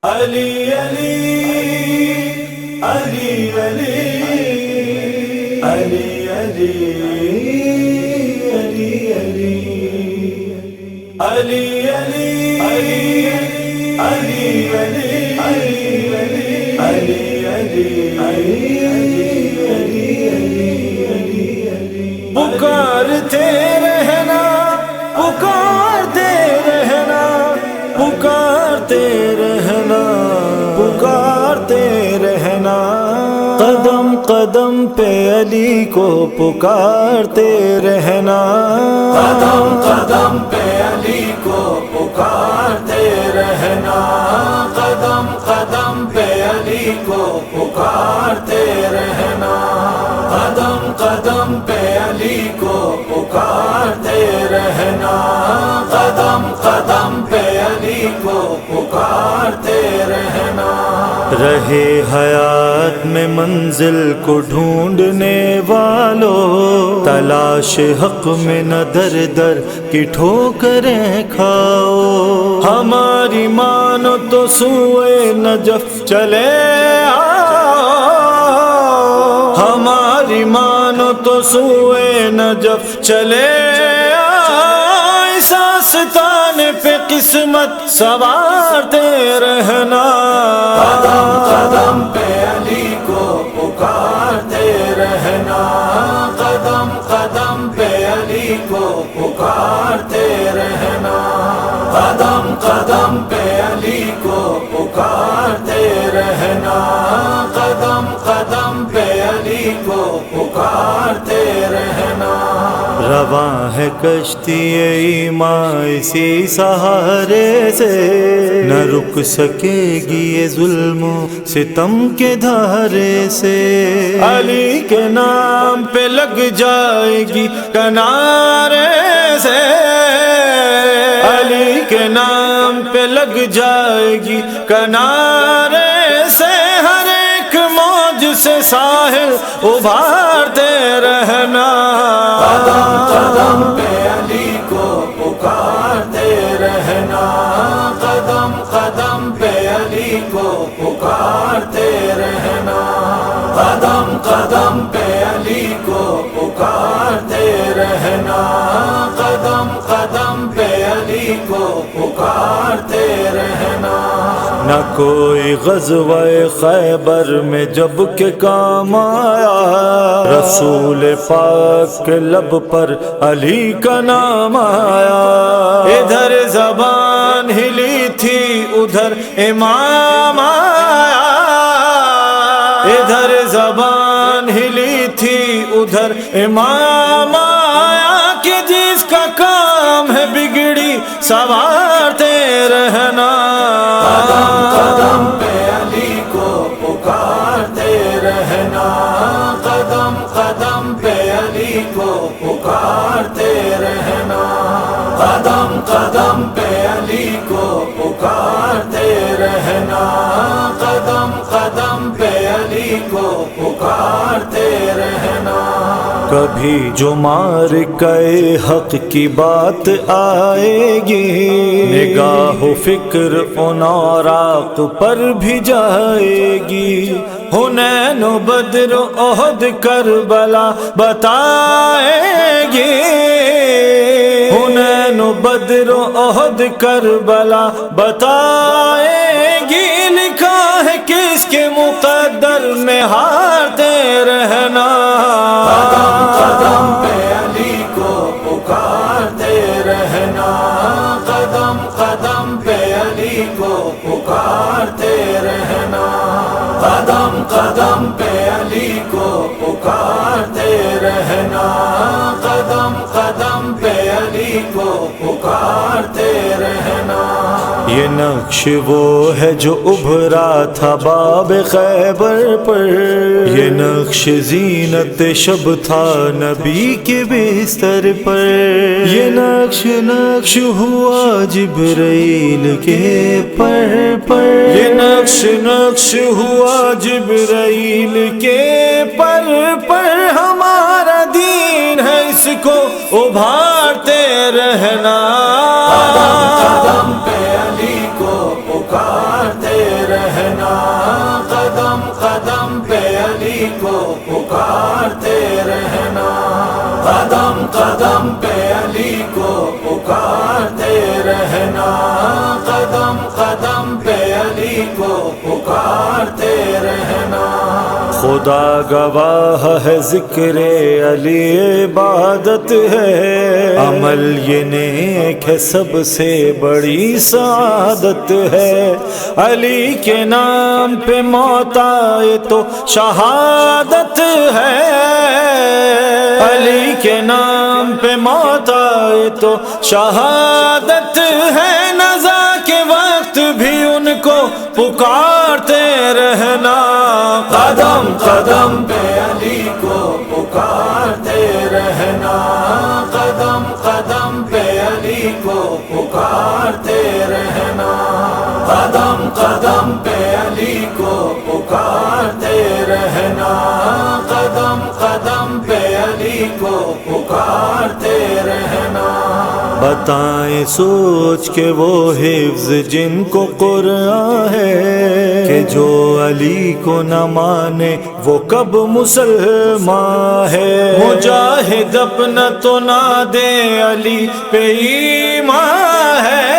علی علی علی علی علی علی علی علی علی علی پکارتے رہنا پکارتے رہنا پکارتے رہنا پکارتے رہنا قدم قدم پہ علی کو پکارتے رہنا قدم قدم پہ علی کو پکارتے رہنا قدم قدم پہ علی کو پکارتے رہنا قدم قدم پہ علی کو پکارتے رہنا قدم قدم پہ علی کو پکارتے رہنا رہے حیات میں منزل کو ڈھونڈنے والوں تلاش حق میں نہ در در کی ٹھوکریں کھاؤ ہماری مانو تو سوئے نجف چلے ہماری مانو تو سوئے نجف چلے آستان پہ قسمت سوارتے رہنا قدم قدم پہ علی کو پکارتے رہنا قدم قدم پہ علی کو پکارتے رہنا قدم قدم پہ علی کو پکارتے رہنا قدم قدم پہ علی کو پکارتے رہنا رواں ہے کشتی ایمان اسی سہارے سے نہ رک سکے گی یہ ظلم و ستم کے دھارے سے علی کے نام پہ لگ جائے گی کنارے سے علی کے نام پہ لگ جائے گی کنارے سے ہر ایک موج سے ساحل ابھارتے رہنا قدم قدم پہ علی کو پکارتے رہنا قدم قدم پہ علی کو پکارتے رہنا قدم قدم پہ علی کو پکارتے رہنا قدم قدم پہ علی کو پکارتے رہنا نہ کوئی غزوہ خیبر میں جب کہ کام آیا رسول پاک کے لب پر علی کا نام آیا ادھر زبان ہلی تھی ادھر امام آیا ادھر زبان ہلی تھی ادھر امام آیا کہ جس کا کام ہے بگڑی سنوارتے رہنا قدم قدم پہ علی کو پکارتے رہنا قدم قدم پہ علی کو پکارتے رہنا قدم قدم پہ علی کو پکارتے رہنا قدم قدم پہ علی کو پکارتے رہنا کبھی جو معرکہ حق کی بات آئے گی نگاہ و فکر ان اوراق پر بھی جائے گی حنین و بدر و احد کربلا بتائے گی حنین و بدر و احد کربلا بتائے گی لکھا ہے کس کے مقدر میں ہارتے رہنا قدم قدم پہ علی کو پکارتے رہنا قدم قدم پہ علی کو پکارتے رہنا قدم قدم پہ علی کو پکارتے رہنا قدم قدم پہ علی کو پکارتے رہنا یہ نقش وہ ہے جو ابھرا تھا باب خیبر پر یہ نقش زینت شب تھا نبی کے بستر پر یہ نقش ہوا جبرائیل کے پر یہ نقش ہوا جبرائیل کے پر ہمارا دین ہے اس کو ابھارتے رہنا قدم قدم پہ علی کو پکارتے قدم پہ علی کو پکارتے رہنا، قدم قدم پہ علی کو پکارتے رہنا۔ خدا گواہ ہے ذکر علی عبادت ہے، عمل یہ نیک ہے سب سے بڑی سعادت ہے۔ علی کے نام پہ موت آئے تو شہادت ہے، علی کے نام پہ موت آئے تو شہادت ہے۔ نزا کے وقت بھی ان کو پکارتے رہنا، قدم قدم پہ علی کو پکارتے رہنا، قدم قدم پہ علی کو پکارتے رہنا، قدم قدم پہ علی کو پکارتے رہنا، قدم قدم پہ علی کو پکارتے رہنا۔ بتائیں سوچ کے وہ حفظ جن کو قرآن ہے، کہ جو علی کو نہ مانے وہ کب مسلمان ہے۔ مجاہد اپنا تو نہ دے علی پہ ایمان ہے،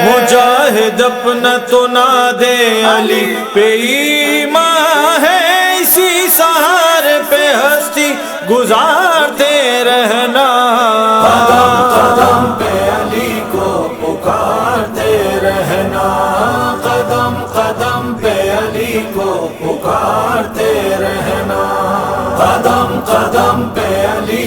مجاہد اپنا تو نہ دے علی پہ ایمان ہے۔ اسی سہارے پہ ہستی گزارتے رہنا، قدم قدم پہ علی کو پکارتے رہنا، قدم قدم پہ علی کو پکارتے رہنا، قدم قدم پہ علی